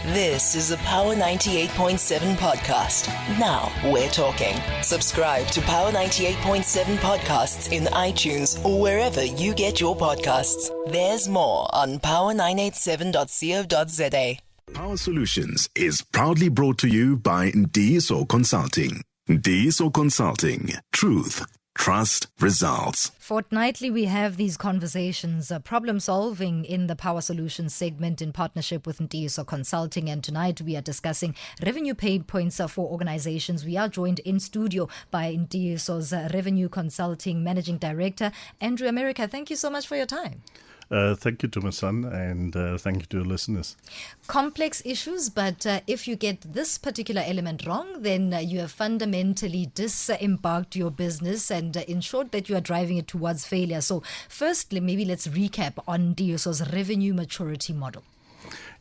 This is a Power 98.7 podcast. Now we're talking. Subscribe to Power 98.7 podcasts in iTunes or wherever you get your podcasts. There's more on power987.co.za. Power Solutions is proudly brought to you by Ndiso Consulting. Ndiso Consulting. Truth, trust, results. Fortnightly, we have these conversations, problem solving in the Power Solutions segment in partnership with Ndiso Consulting. And tonight we are discussing revenue paid points for organizations. We are joined in studio by Ndiso's Revenue Consulting Managing Director, Andrew America. Thank you so much for your time. Thank you to my son, and thank you to the listeners. Complex issues, but if you get this particular element wrong, then you have fundamentally disembarked your business and ensured that you are driving it towards failure. So firstly, maybe let's recap on Ndiso's revenue maturity model.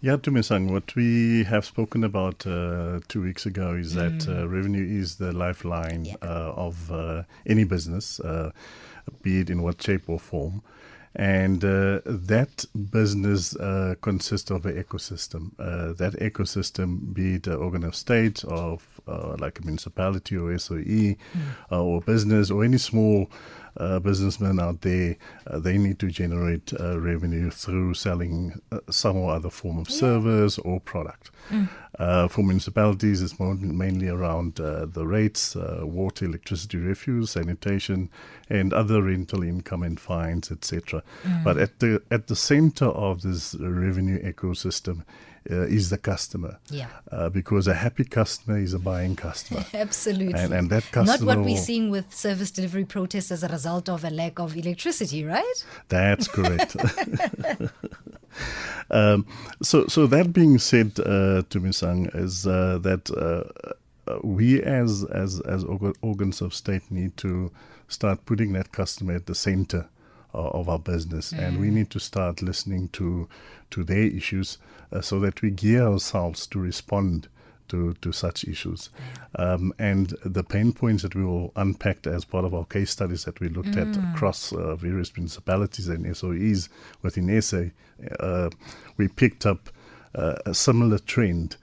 Yeah, Tumisang, what we have spoken about 2 weeks ago is that revenue is the lifeline of any business, be it in what shape or form. And that business consists of an ecosystem. That ecosystem, be it an organ of state, of like a municipality or SOE, or business, or any small businessman out there, they need to generate revenue through selling some or other form of service or product. For municipalities, it's mainly around the rates, water, electricity, refuse, sanitation, and other rental income and fines, etc. But at the center of this revenue ecosystem is the customer. Because a happy customer is a buying customer. Absolutely. And that customer... Not what we're seeing with service delivery protests as a result of a lack of electricity, right? That's correct. So that being said, Tumisang, is that we as organs of state need to start putting that customer at the center of our business, and we need to start listening to their issues so that we gear ourselves to respond to such issues. And the pain points that we will unpack as part of our case studies that we looked at across various municipalities and SOEs within SA, we picked up a similar trend,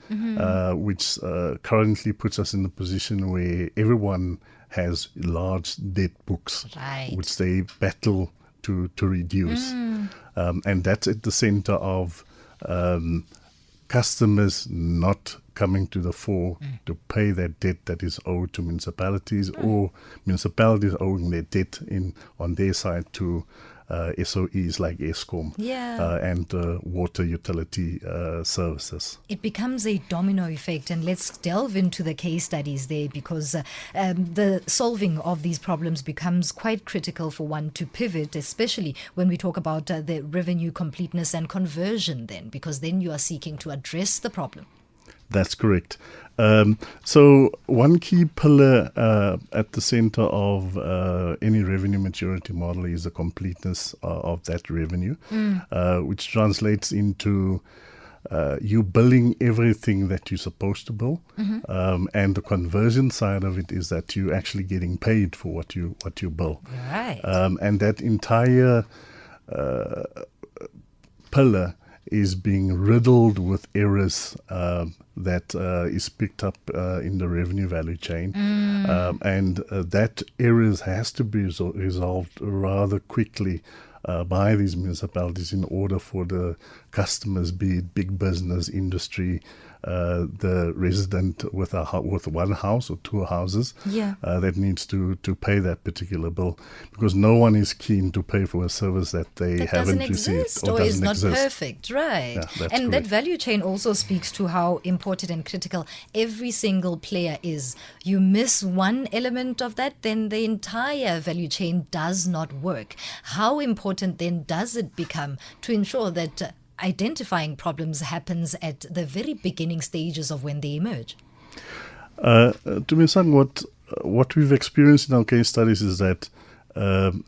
which currently puts us in a position where everyone has large debt books, which they battle to reduce. And that's at the center of customers not coming to the fore to pay that debt that is owed to municipalities, or municipalities owing their debt on their side to SOEs like Eskom and water utility services. It becomes a domino effect, and let's delve into the case studies there, because the solving of these problems becomes quite critical for one to pivot, especially when we talk about the revenue completeness and conversion then, because then you are seeking to address the problem. That's correct. So one key pillar at the center of any revenue maturity model is the completeness of that revenue, which translates into you billing everything that you're supposed to bill, and the conversion side of it is that you're actually getting paid for what you bill. Right. And that entire pillar is being riddled with errors that is picked up in the revenue value chain. And that errors has to be resolved rather quickly by these municipalities in order for the customers, be it big business, industry, the resident with one house or two houses that needs to pay that particular bill, because no one is keen to pay for a service that they haven't received or is not perfect, right? Yeah, that's and correct. That value chain also speaks to how important and critical every single player is. You miss one element of that, then the entire value chain does not work. How important then does it become to ensure that identifying problems happens at the very beginning stages of when they emerge? To me, son, what we've experienced in our case studies is that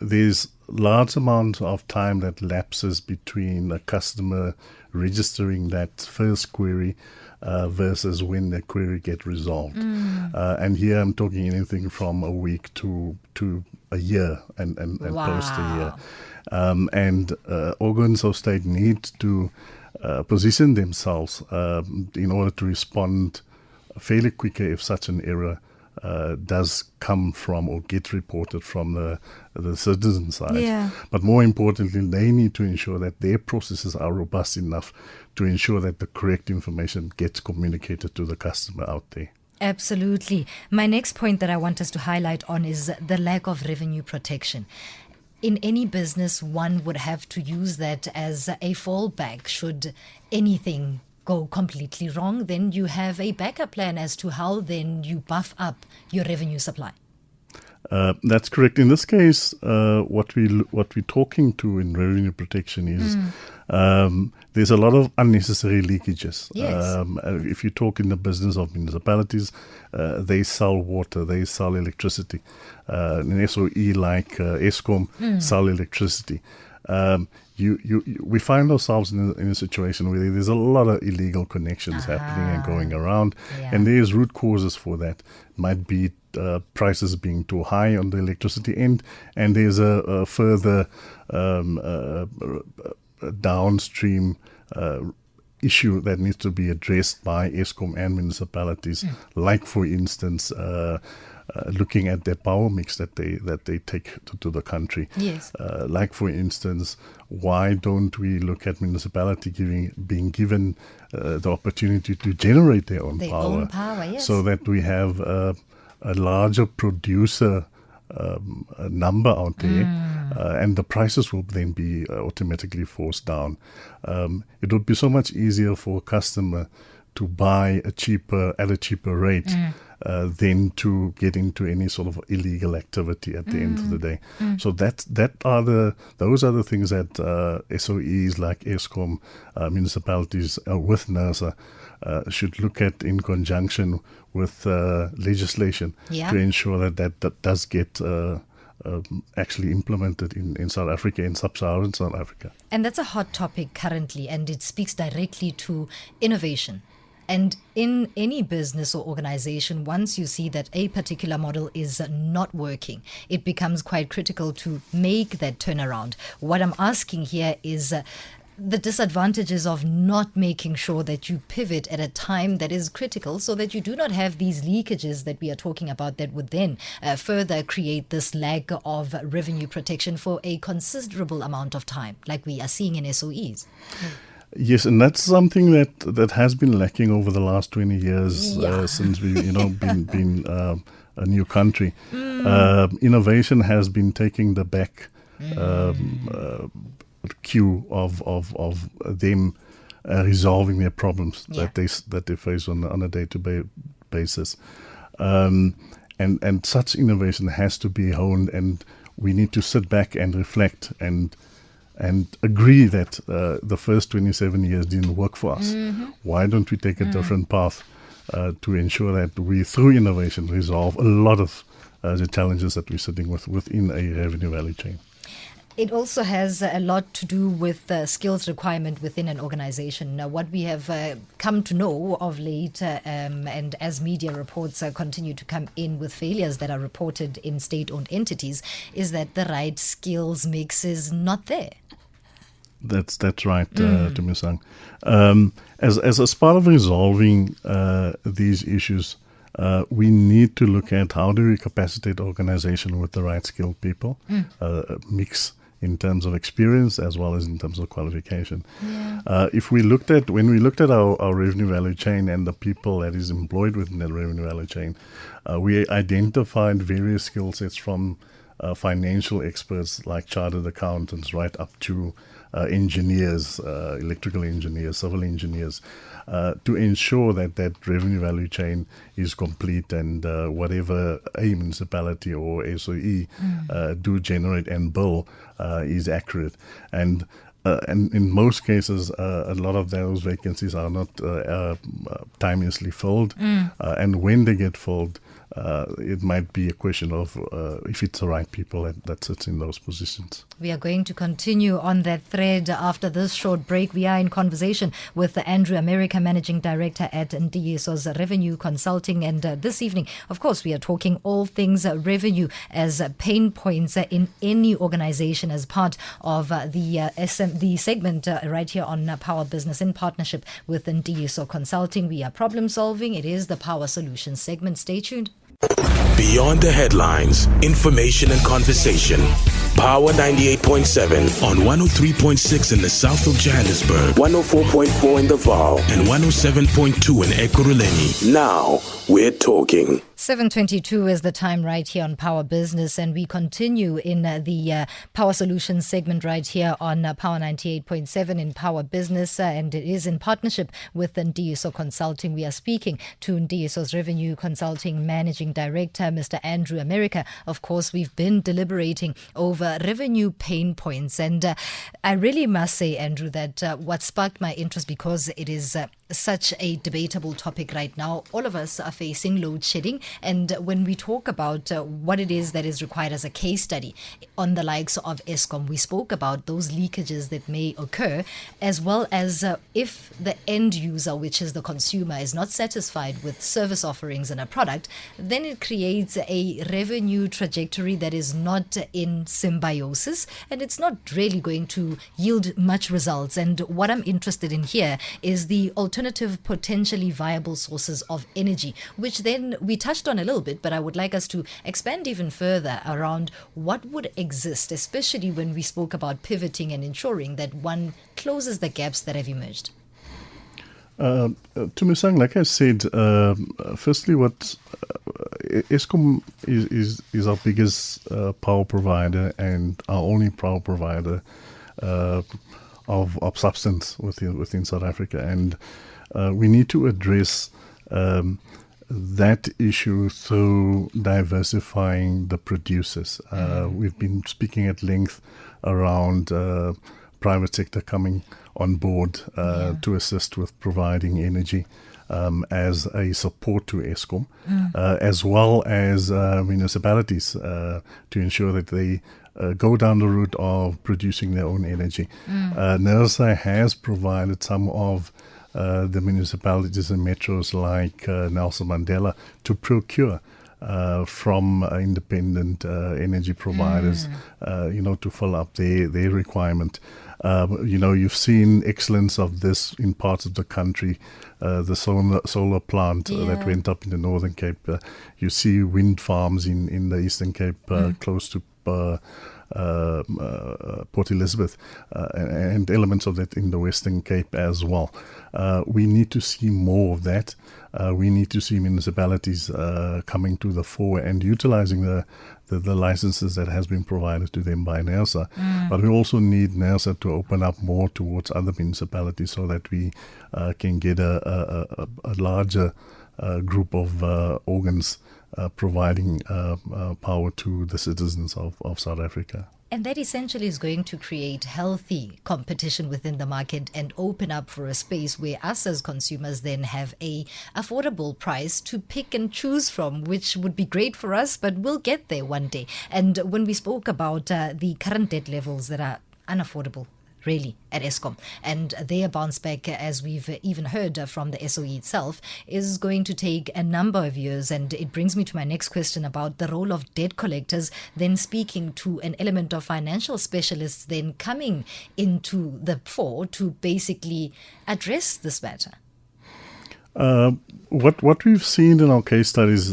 there's large amount of time that lapses between a customer registering that first query versus when the query get resolved. And here I'm talking anything from a week to a year and post a year. And organs of state need to position themselves in order to respond fairly quicker if such an error does come from or get reported from the citizen side. Yeah. But more importantly, they need to ensure that their processes are robust enough to ensure that the correct information gets communicated to the customer out there. Absolutely. My next point that I want us to highlight on is the lack of revenue protection. In any business, one would have to use that as a fallback should anything go completely wrong. Then you have a backup plan as to how then you buff up your revenue supply. That's correct. In this case, what we're talking to in revenue protection is there's a lot of unnecessary leakages. Yes. If you talk in the business of municipalities, they sell water, they sell electricity. An SOE like Eskom sell electricity. We find ourselves in a situation where there's a lot of illegal connections happening and going around, and there's root causes for that. Might be prices being too high on the electricity end, and there's a further downstream issue that needs to be addressed by Eskom and municipalities, like, for instance, looking at their power mix that they take to the country. Yes. Like, for instance, why don't we look at municipality being given the opportunity to generate their own power? Yes. So that we have a larger producer number out there, and the prices will then be automatically forced down. It would be so much easier for a customer to buy at a cheaper rate than to get into any sort of illegal activity at the end of the day. So those are the things that SOEs like Eskom, municipalities with NERSA should look at in conjunction with legislation to ensure that does get actually implemented in South Africa, in sub-Saharan South Africa. And that's a hot topic currently, and it speaks directly to innovation. And in any business or organization, once you see that a particular model is not working, it becomes quite critical to make that turnaround. What I'm asking here is the disadvantages of not making sure that you pivot at a time that is critical so that you do not have these leakages that we are talking about that would then further create this lack of revenue protection for a considerable amount of time, like we are seeing in SOEs. Yes, and that's something that has been lacking over the last 20 years since we've been a new country. Innovation has been taking the back queue of them resolving their problems that they face on a day-to-day basis, and such innovation has to be honed, and we need to sit back and reflect and agree that the first 27 years didn't work for us. Why don't we take a different path to ensure that we, through innovation, resolve a lot of the challenges that we're sitting with within a revenue value chain? It also has a lot to do with the skills requirement within an organization. Now, what we have come to know of late, and as media reports continue to come in with failures that are reported in state-owned entities, is that the right skills mix is not there. That's right, Tumisang. As part of resolving these issues, we need to look at how do we capacitate organization with the right skilled people, mix in terms of experience as well as in terms of qualification. When we looked at our revenue value chain and the people that is employed within that revenue value chain, we identified various skill sets from financial experts like chartered accountants right up to engineers, electrical engineers, civil engineers, to ensure that revenue value chain is complete and whatever a municipality or SOE do generate and bill is accurate. And in most cases, a lot of those vacancies are not timeously filled. And when they get filled, it might be a question of if it's the right people that sits in those positions. We are going to continue on that thread after this short break. We are in conversation with Andrew America, Managing Director at Ndiyiso's Revenue Consulting. And this evening, of course, we are talking all things revenue as pain points in any organization as part of the segment right here on Power Business in partnership with Ndiyiso Consulting. We are problem solving. It is the Power Solutions segment. Stay tuned. Beyond the headlines, information and conversation. Power 98.7 on 103.6 in the south of Johannesburg, 104.4 in the Vaal, and 107.2 in Ekurhuleni. Now we're talking. 7:22 is the time right here on Power Business, and we continue in the Power Solutions segment right here on Power 98.7 in Power Business, and it is in partnership with Ndiyiso Consulting. We are speaking to Ndiyiso's Revenue Consulting Managing Director, Mr. Andrew America. Of course, we've been deliberating over revenue pain points, and I really must say, Andrew, that what sparked my interest, because it is such a debatable topic right now. All of us are facing load shedding, and when we talk about what it is that is required as a case study on the likes of Eskom, we spoke about those leakages that may occur, as well as if the end user, which is the consumer, is not satisfied with service offerings in a product, then it creates a revenue trajectory that is not in symbiosis, and it's not really going to yield much results. And what I'm interested in here is the alternative potentially viable sources of energy, which then we touched on a little bit, but I would like us to expand even further around what would exist, especially when we spoke about pivoting and ensuring that one closes the gaps that have emerged. Tumisang, like I said, firstly, what Eskom is our biggest power provider and our only power provider of substance within South Africa, and we need to address that issue through diversifying the producers. We've been speaking at length around private sector coming on board to assist with providing energy as a support to Eskom, as well as municipalities to ensure that they go down the route of producing their own energy. NERSA has provided some of the municipalities and metros like Nelson Mandela to procure from independent energy providers, to fill up their requirement. You've seen excellence of this in parts of the country. The solar plant that went up in the Northern Cape. You see wind farms in the Eastern Cape close to Port Elizabeth, and elements of that in the Western Cape as well. We need to see more of that. We need to see municipalities coming to the fore and utilizing the licenses that has been provided to them by NERSA. But we also need NERSA to open up more towards other municipalities so that we can get a larger group of organs providing power to the citizens of South Africa. And that essentially is going to create healthy competition within the market and open up for a space where us as consumers then have a affordable price to pick and choose from, which would be great for us, but we'll get there one day. And when we spoke about the current debt levels that are unaffordable, really, at Eskom, and their bounce back, as we've even heard from the SOE itself, is going to take a number of years. And it brings me to my next question about the role of debt collectors, then speaking to an element of financial specialists then coming into the fore to basically address this matter. What we've seen in our case studies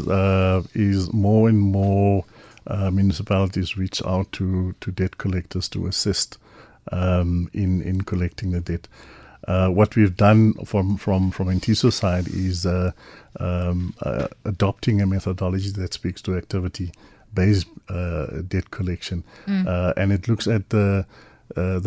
is more and more municipalities reach out to debt collectors to assist in collecting the debt. What we've done from Ndiyiso side is adopting a methodology that speaks to activity-based debt collection, and it looks at the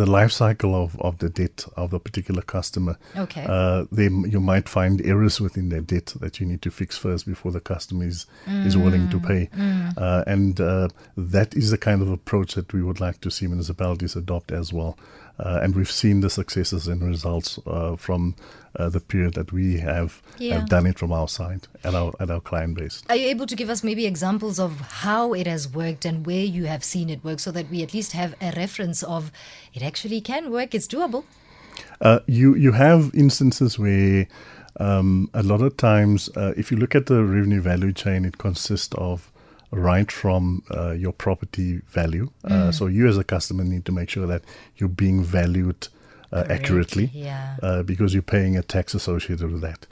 life cycle of the debt of a particular customer. Okay. You might find errors within their debt that you need to fix first before the customer is willing to pay. And that is the kind of approach that we would like to see municipalities adopt as well. And we've seen the successes and results from the period that we have done it from our side at our client base. Are you able to give us maybe examples of how it has worked and where you have seen it work, so that we at least have a reference of it actually can work, it's doable? You have instances where a lot of times, if you look at the revenue value chain, it consists of right from your property value. So you as a customer need to make sure that you're being valued accurately, because you're paying a tax associated with that.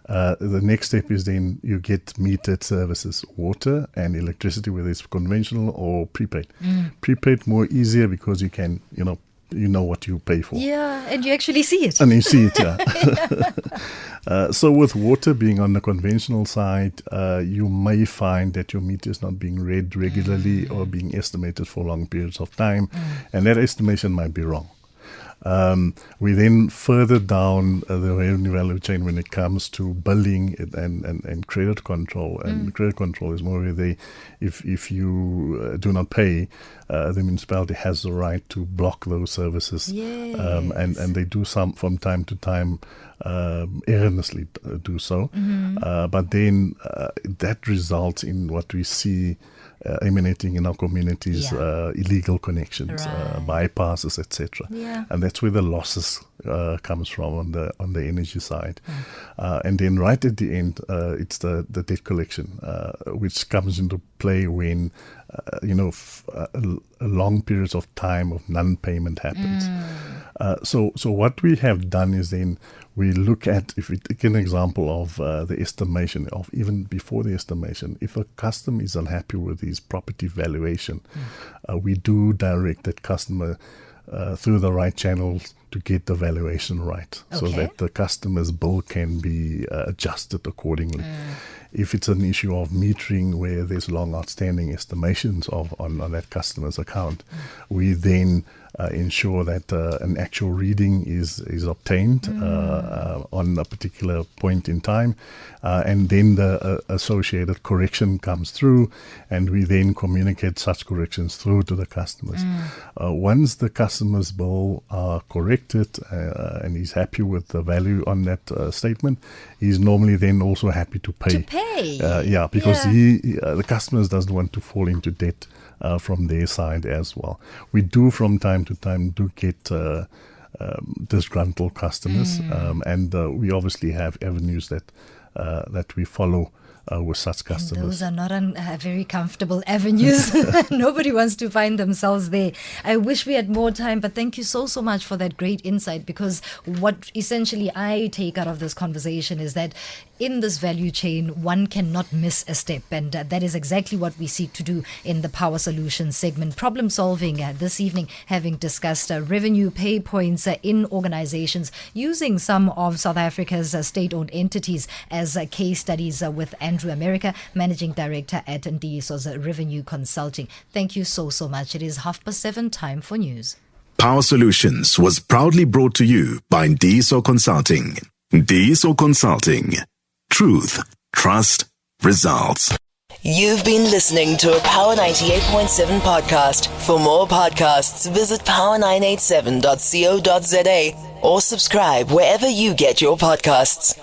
The next step is then you get metered services, water and electricity, whether it's conventional or prepaid. Prepaid more easier because you can, you know what you pay for. Yeah, and you actually see it. And you see it, yeah. So with water being on the conventional side, you may find that your meter is not being read regularly or being estimated for long periods of time, and that estimation might be wrong. We then further down the revenue value chain when it comes to billing and credit control. And credit control is more where if you do not pay, the municipality has the right to block those services. Yes. And they do some from time to time, erroneously do so. But then that results in what we see emanating in our communities, illegal connections, bypasses, etc. And that's where the losses comes from on the energy side. And then right at the end, it's the debt collection, which comes into play when long periods of time of non-payment happens. So what we have done is then we look at, if we take an example of the estimation, of even before the estimation, if a customer is unhappy with his property valuation, we do direct that customer through the right channels to get the valuation right, so that the customer's bill can be adjusted accordingly. If it's an issue of metering where there's long outstanding estimations on that customer's account, we then ensure that an actual reading is obtained on a particular point in time, and then the associated correction comes through, and we then communicate such corrections through to the customers. Once the customer's bill are corrected and he's happy with the value on that statement, he's normally then also happy to pay. Because the customers doesn't want to fall into debt from their side as well. We do from time to time get disgruntled customers, and we obviously have avenues that we follow with such customers. And those are not very comfortable avenues. Nobody wants to find themselves there. I wish we had more time, but thank you so much for that great insight, because what essentially I take out of this conversation is that in this value chain, one cannot miss a step, and that is exactly what we seek to do in the Power Solutions segment. Problem solving this evening, having discussed revenue pay points in organizations, using some of South Africa's state-owned entities as case studies with Andrew America, Managing Director at Ndiso's Revenue Consulting. Thank you so much. It is 7:30, time for news. Power Solutions was proudly brought to you by Ndiso Consulting. Ndiso Consulting. Truth, trust, results. You've been listening to a Power 98.7 podcast. For more podcasts, visit power987.co.za or subscribe wherever you get your podcasts.